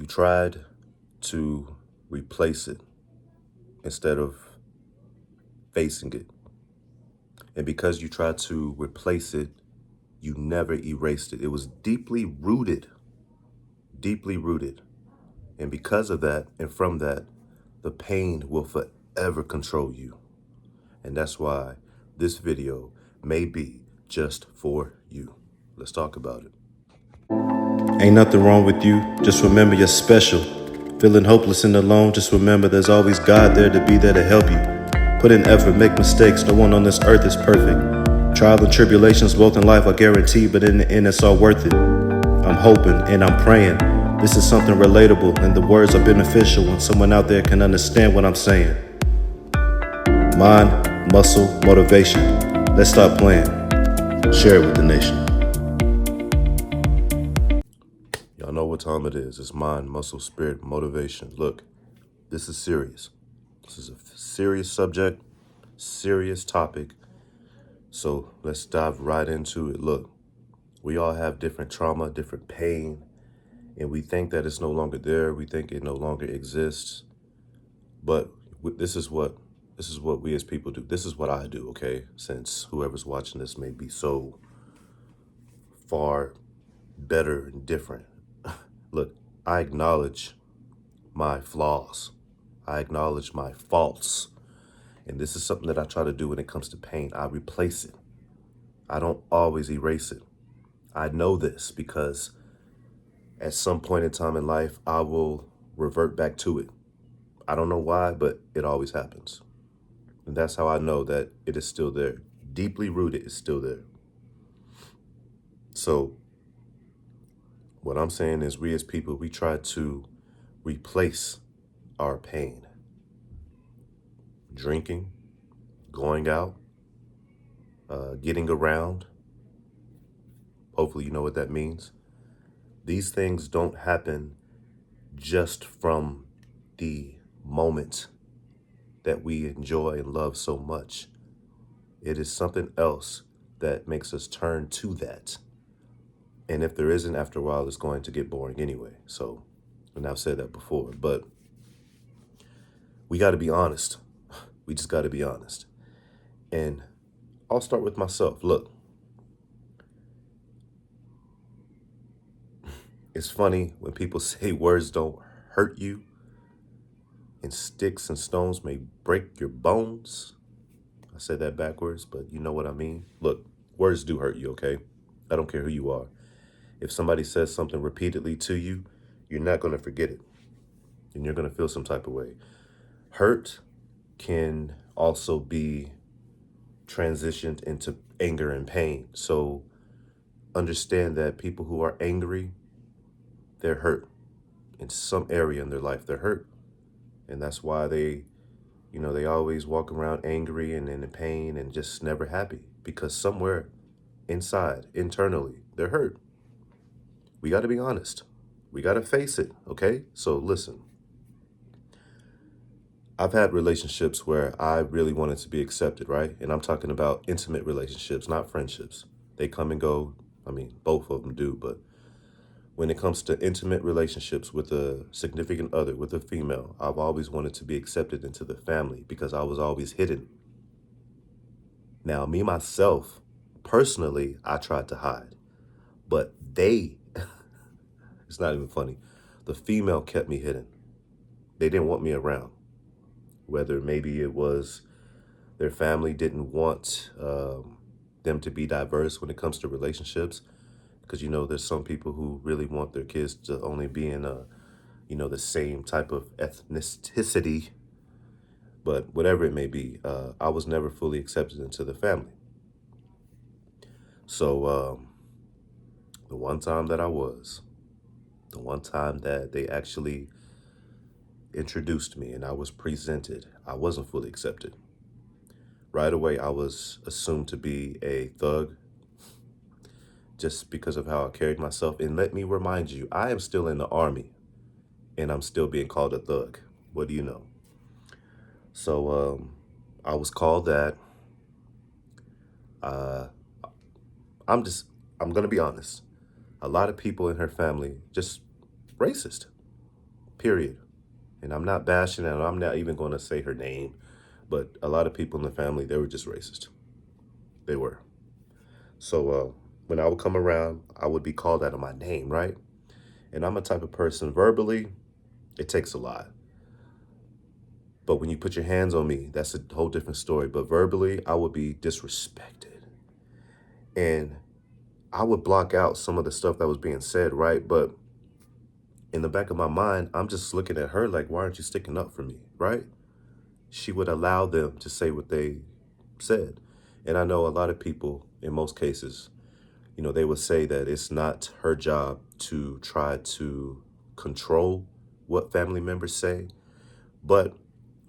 You tried to replace it instead of facing it. And because you tried to replace it, you never erased it. It was deeply rooted, deeply rooted. And because of that, and from that, the pain will forever control you. And that's why this video may be just for you. Let's talk about it. Ain't nothing wrong with you. Just remember you're special. Feeling hopeless and alone, just remember there's always God there to be there to help you. Put in effort, make mistakes. No one on this earth is perfect. Trial and tribulations both in life are guaranteed, but in the end it's all worth it. I'm hoping and I'm praying. This is something relatable and the words are beneficial when someone out there can understand what I'm saying. Mind, muscle, motivation. Let's stop playing. Share it with the nation. Y'all know what time it is. It's mind, muscle, spirit, motivation. Look, this is serious. This is a serious subject, serious topic. So let's dive right into it. Look, we all have different trauma, different pain, and we think that it's no longer there. We think it no longer exists. But this is what we as people do. This is what I do, okay? Since whoever's watching this may be so far better and different. Look, I acknowledge my flaws. I acknowledge my faults. And this is something that I try to do when it comes to pain. I replace it. I don't always erase it. I know this because at some point in time in life, I will revert back to it. I don't know why, but it always happens. And that's how I know that it is still there. Deeply rooted, it's still there. So what I'm saying is we as people, we try to replace our pain. Drinking, going out, getting around. Hopefully you know what that means. These things don't happen just from the moment that we enjoy and love so much. It is something else that makes us turn to that. And if there isn't, after a while, it's going to get boring anyway. So, and I've said that before, but we got to be honest. We just got to be honest. And I'll start with myself. Look, it's funny when people say words don't hurt you and sticks and stones may break your bones. I said that backwards, but you know what I mean. Look, words do hurt you, okay? I don't care who you are. If somebody says something repeatedly to you, you're not going to forget it. And you're going to feel some type of way. Hurt can also be transitioned into anger and pain. So understand that people who are angry, they're hurt. In some area in their life, they're hurt. And that's why they always walk around angry and in pain and just never happy. Because somewhere inside, internally, they're hurt. We got to be honest. We got to face it, okay? So listen, I've had relationships where I really wanted to be accepted, right? And I'm talking about intimate relationships, not friendships. They come and go. I mean, both of them do. But when it comes to intimate relationships with a significant other, with a female, I've always wanted to be accepted into the family because I was always hidden. Now, me, myself, personally, I tried to hide. But it's not even funny. The female kept me hidden. They didn't want me around. Whether maybe it was their family didn't want them to be diverse when it comes to relationships. Because, there's some people who really want their kids to only be in the same type of ethnicity. But whatever it may be, I was never fully accepted into the family. So the one time that the one time that they actually introduced me and I was presented, I wasn't fully accepted. Right away, I was assumed to be a thug just because of how I carried myself. And let me remind you, I am still in the army and I'm still being called a thug. What do you know? So I was called that. Uh, I'm going to be honest. A lot of people in her family just racist. period. And I'm not bashing it. I'm not even going to say her name. But a lot of people in the family, they were just racist. They were. So when I would come around, I would be called out of my name, right? And I'm a type of person, verbally, it takes a lot. But when you put your hands on me, that's a whole different story. But verbally, I would be disrespected. And I would block out some of the stuff that was being said, right? But in the back of my mind, I'm just looking at her like, why aren't you sticking up for me, right? She would allow them to say what they said. And I know a lot of people, in most cases, they would say that it's not her job to try to control what family members say. But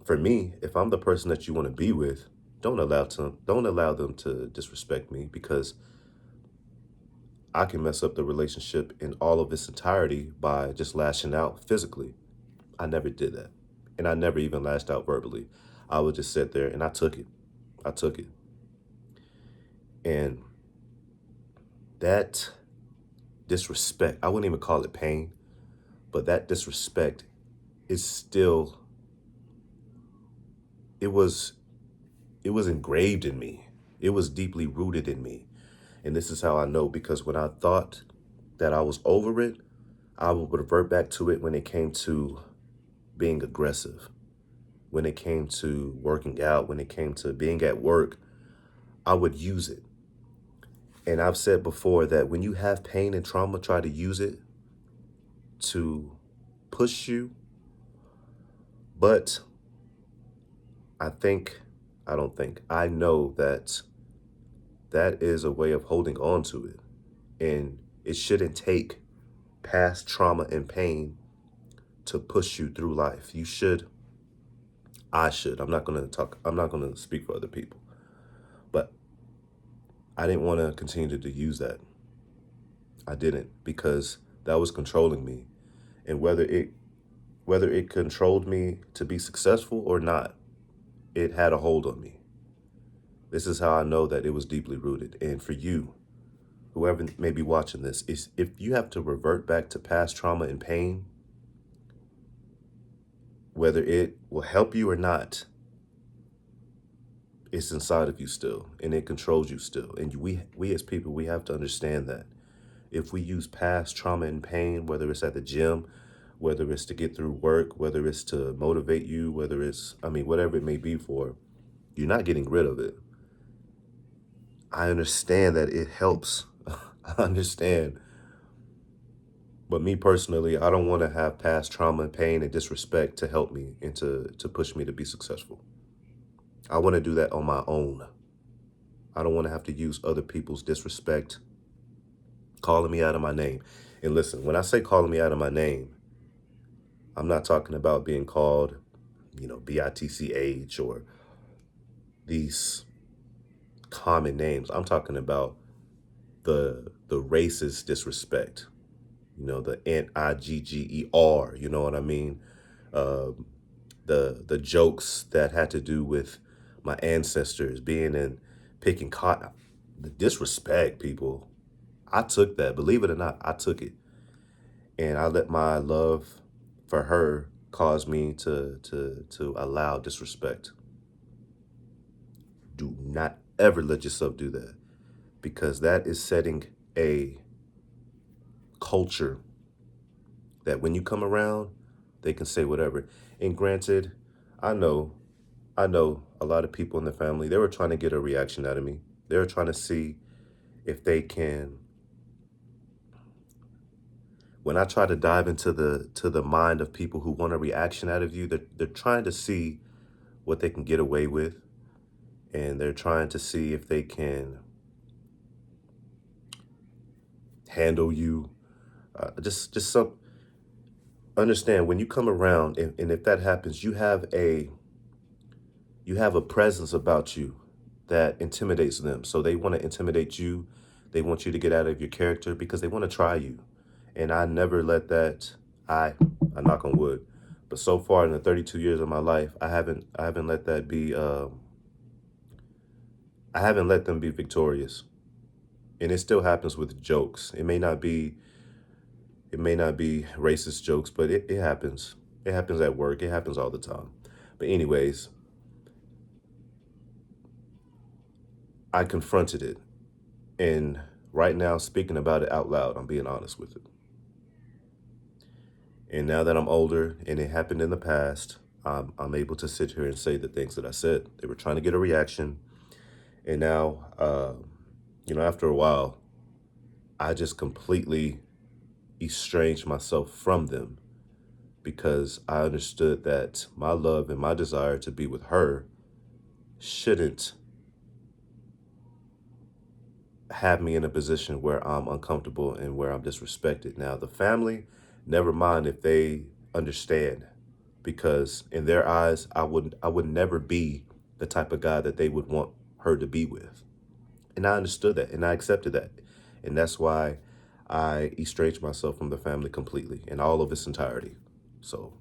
for me, if I'm the person that you want to be with, don't allow them to disrespect me, because I can mess up the relationship in all of its entirety by just lashing out physically. I never did that. And I never even lashed out verbally. I would just sit there and I took it. I took it. And that disrespect, I wouldn't even call it pain, but that disrespect is still, it was it was engraved in me. It was deeply rooted in me. And this is how I know, because when I thought that I was over it, I would revert back to it when it came to being aggressive, when it came to working out, when it came to being at work. I would use it. And I've said before that when you have pain and trauma, try to use it to push you. But I know that that is a way of holding on to it. And it shouldn't take past trauma and pain to push you through life. I'm not going to speak for other people, but I didn't want to continue to use that. I didn't, because that was controlling me. And whether it controlled me to be successful or not, it had a hold on me. This is how I know that it was deeply rooted. And for you, whoever may be watching this, is if you have to revert back to past trauma and pain, whether it will help you or not, it's inside of you still, and it controls you still. And we as people, we have to understand that if we use past trauma and pain, whether it's at the gym, whether it's to get through work, whether it's to motivate you, whatever it may be for, you're not getting rid of it. I understand that it helps. I understand. But me personally, I don't want to have past trauma and pain and disrespect to help me and to push me to be successful. I want to do that on my own. I don't want to have to use other people's disrespect, calling me out of my name. And listen, when I say calling me out of my name, I'm not talking about being called, BITCH or these common names. I'm talking about the racist disrespect, the NIGGER, you know what I mean? Um, the jokes that had to do with my ancestors being in picking cotton, the disrespect, people. I took that. Believe it or not, I took it, and I let my love for her cause me to allow disrespect. Do not ever let yourself do that, because that is setting a culture that when you come around, they can say whatever. And granted, I know, I know a lot of people in the family, they were trying to get a reaction out of me. They were trying to see if they can, when I try to dive into the mind of people who want a reaction out of you, they're trying to see what they can get away with. And they're trying to see if they can handle you. Just some understand when you come around, and if that happens, you have a presence about you that intimidates them. So they want to intimidate you. They want you to get out of your character because they want to try you. And I never let that, I knock on wood, but so far in the 32 years of my life, I haven't let that be, I haven't let them be victorious. And it still happens with jokes. It may not be racist jokes, but it happens. It happens at work. It happens all the time. But anyways, I confronted it. And right now, speaking about it out loud, I'm being honest with it. And now that I'm older and it happened in the past, I'm able to sit here and say the things that I said. They were trying to get a reaction. And now, after a while, I just completely estranged myself from them because I understood that my love and my desire to be with her shouldn't have me in a position where I'm uncomfortable and where I'm disrespected. Now, the family, never mind if they understand, because in their eyes, I would never be the type of guy that they would want her to be with. And I understood that and I accepted that. And that's why I estranged myself from the family completely in all of its entirety. So,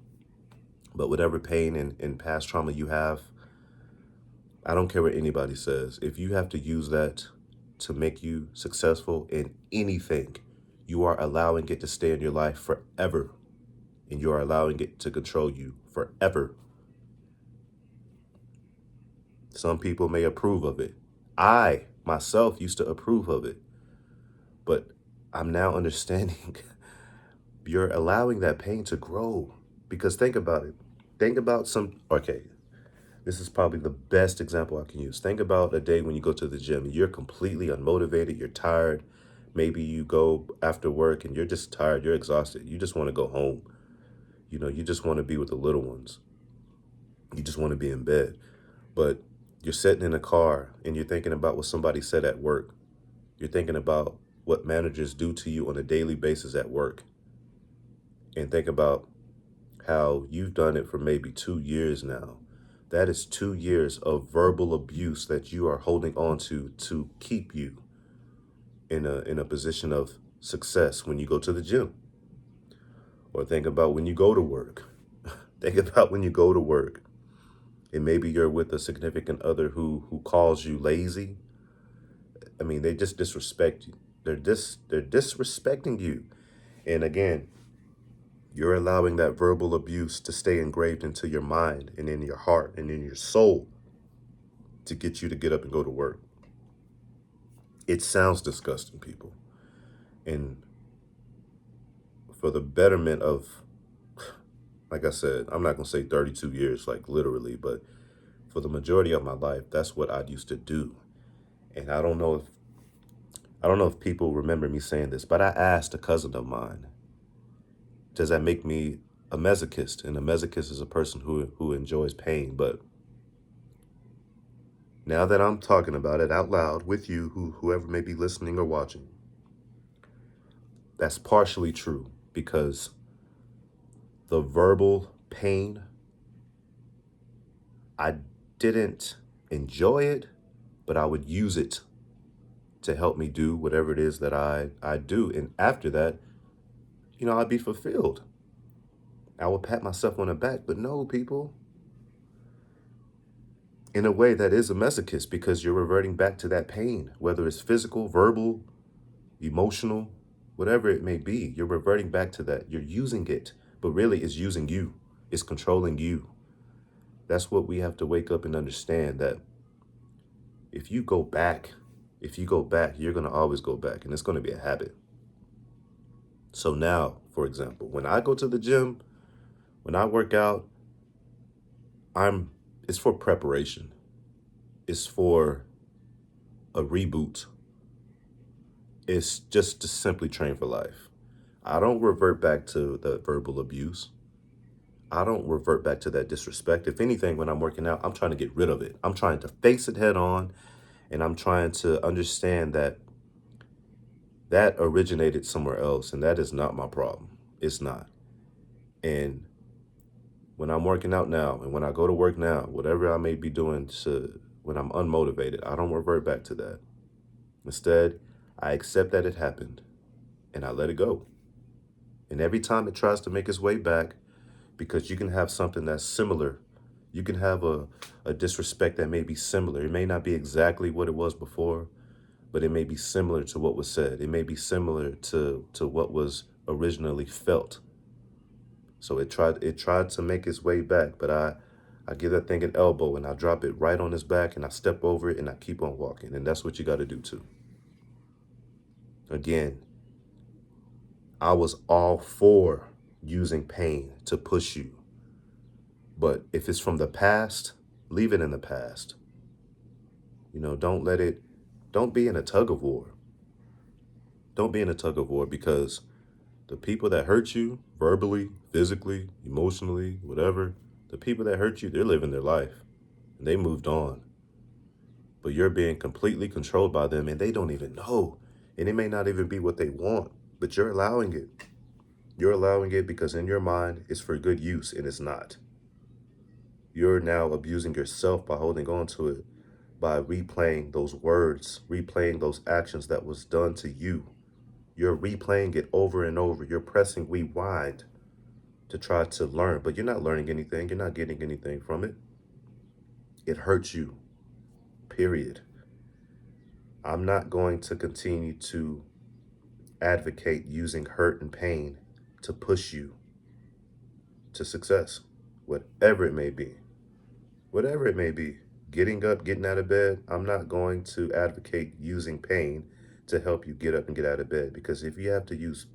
but whatever pain and past trauma you have, I don't care what anybody says. If you have to use that to make you successful in anything, you are allowing it to stay in your life forever. And you are allowing it to control you forever. Some people may approve of it. I myself used to approve of it. But I'm now understanding you're allowing that pain to grow. Because think about it. Think about okay, this is probably the best example I can use. Think about a day when you go to the gym and you're completely unmotivated, you're tired. Maybe you go after work and you're just tired, you're exhausted. You just want to go home. You just want to be with the little ones. You just want to be in bed. But you're sitting in a car and you're thinking about what somebody said at work. You're thinking about what managers do to you on a daily basis at work. And think about how you've done it for maybe 2 years now. That is 2 years of verbal abuse that you are holding on to keep you in a position of success when you go to the gym. Or think about when you go to work. Think about when you go to work and maybe you're with a significant other who calls you lazy. I mean, they just disrespect you. They're disrespecting you. And again, you're allowing that verbal abuse to stay engraved into your mind and in your heart and in your soul to get you to get up and go to work. It sounds disgusting, people. And for the betterment of, like I said, I'm not going to say 32 years, like literally, but for the majority of my life, that's what I used to do. And I don't know if people remember me saying this, but I asked a cousin of mine, does that make me a masochist? And a masochist is a person who enjoys pain. But now that I'm talking about it out loud with you, whoever may be listening or watching, that's partially true because the verbal pain, I didn't enjoy it, but I would use it to help me do whatever it is that I do. And after that, I'd be fulfilled. I would pat myself on the back, but no, people, in a way that is a masochist because you're reverting back to that pain, whether it's physical, verbal, emotional, whatever it may be, you're reverting back to that. You're using it, but really it's using you. It's controlling you. That's what we have to wake up and understand, that if you go back, you're going to always go back and it's going to be a habit. So now, for example, when I go to the gym, when I work out, it's for preparation. It's for a reboot. It's just to simply train for life. I don't revert back to the verbal abuse. I don't revert back to that disrespect. If anything, when I'm working out, I'm trying to get rid of it. I'm trying to face it head on, and I'm trying to understand that that originated somewhere else, and that is not my problem. It's not. And when I'm working out now, and when I go to work now, whatever I may be doing when I'm unmotivated, I don't revert back to that. Instead, I accept that it happened, and I let it go. And every time it tries to make its way back, because you can have something that's similar. You can have a disrespect that may be similar. It may not be exactly what it was before, but it may be similar to what was said. It may be similar to what was originally felt. So it tried to make its way back, but I give that thing an elbow and I drop it right on his back and I step over it and I keep on walking. And that's what you got to do too. Again, I was all for using pain to push you. But if it's from the past, leave it in the past. Don't be in a tug of war. Don't be in a tug of war because the people that hurt you verbally, physically, emotionally, whatever, the people that hurt you, they're living their life and they moved on. But you're being completely controlled by them and they don't even know. And it may not even be what they want, but you're allowing it. You're allowing it because in your mind, it's for good use and it's not. You're now abusing yourself by holding on to it, by replaying those words, replaying those actions that was done to you. You're replaying it over and over. You're pressing rewind to try to learn, but you're not learning anything. You're not getting anything from it. It hurts you, period. I'm not going to continue to advocate using hurt and pain to push you to success, whatever it may be. Whatever it may be. Getting up, getting out of bed, I'm not going to advocate using pain to help you get up and get out of bed because if you have to use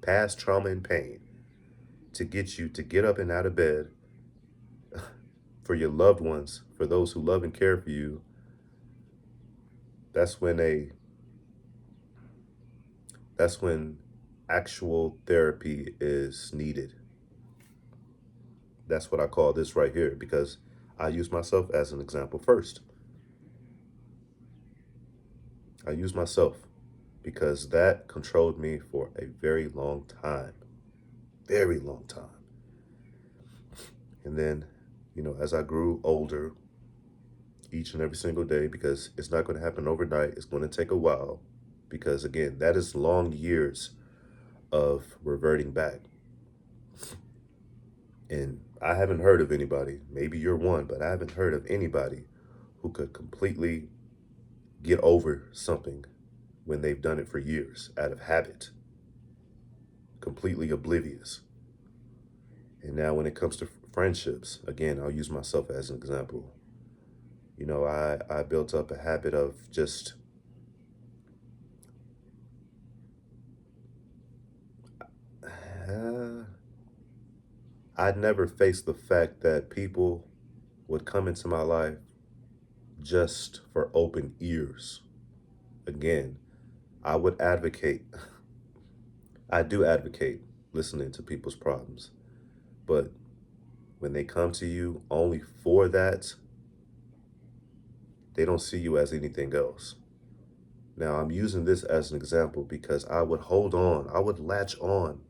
past trauma and pain to get you to get up and out of bed for your loved ones, for those who love and care for you, that's when actual therapy is needed. That's what I call this right here because I use myself as an example first. I use myself because that controlled me for a very long time. Very long time. And then, as I grew older, each and every single day, because it's not going to happen overnight, it's going to take a while. Because again, that is long years of reverting back. And I haven't heard of anybody, maybe you're one, but I haven't heard of anybody who could completely get over something when they've done it for years out of habit, completely oblivious. And now when it comes to friendships, again, I'll use myself as an example. I built up a habit of just I'd never faced the fact that people would come into my life just for open ears. Again, I would advocate, I do advocate listening to people's problems, but when they come to you only for that, they don't see you as anything else. Now, I'm using this as an example because I would I would latch on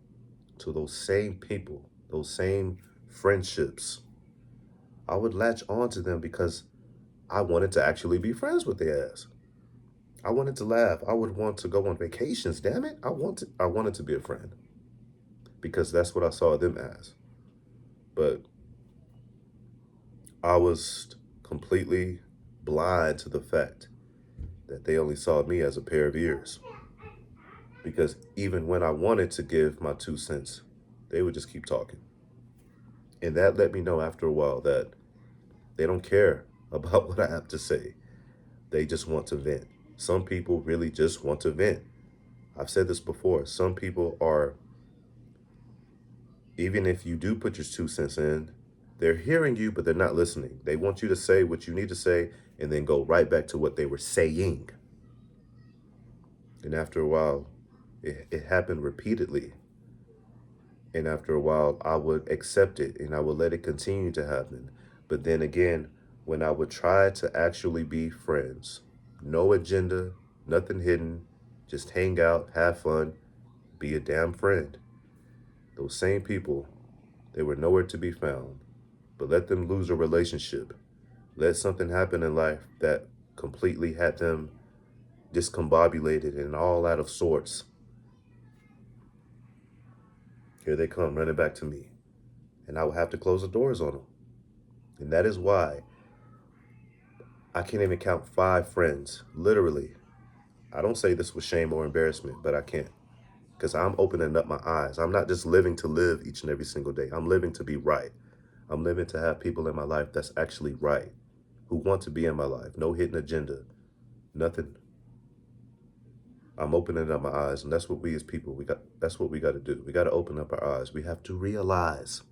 to those same people, those same friendships. I would latch on to them because I wanted to actually be friends with their ass. I wanted to laugh. I would want to go on vacations, damn it. I wanted to be a friend because that's what I saw them as. But I was completely blind to the fact that they only saw me as a pair of ears. Because even when I wanted to give my 2 cents, they would just keep talking. And that let me know after a while that they don't care about what I have to say. They just want to vent. Some people really just want to vent. I've said this before. Some people are, even if you do put your 2 cents in, they're hearing you, but they're not listening. They want you to say what you need to say and then go right back to what they were saying. And after a while, it happened repeatedly. And after a while, I would accept it and I would let it continue to happen. But then again, when I would try to actually be friends, no agenda, nothing hidden, just hang out, have fun, be a damn friend. Those same people, they were nowhere to be found. But let them lose a relationship. Let something happen in life that completely had them discombobulated and all out of sorts. Here they come running back to me. And I will have to close the doors on them. And that is why I can't even count 5 friends, literally. I don't say this with shame or embarrassment, but I can't. because I'm opening up my eyes. I'm not just living to live each and every single day. I'm living to be right. I'm living to have people in my life that's actually right, who want to be in my life. No hidden agenda, nothing. I'm opening up my eyes, and that's what we as people, that's what we got to do. We got to open up our eyes. We have to realize,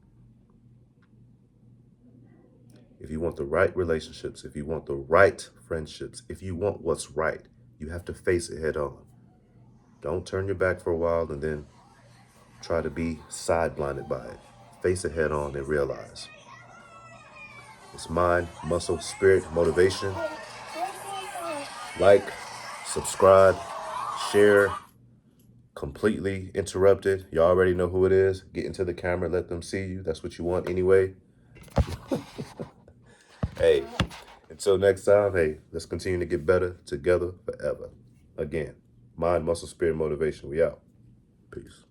if you want the right relationships, if you want the right friendships, if you want what's right, you have to face it head on. Don't turn your back for a while and then try to be side blinded by it. Face it head on and realize it's mind, muscle, spirit, motivation. Like, subscribe, share. Completely interrupted. You already know who it is. Get into the camera, let them see you. That's what you want anyway. Hey, until next time, hey, let's continue to get better together forever. Again, mind, muscle, spirit, motivation. We out. Peace.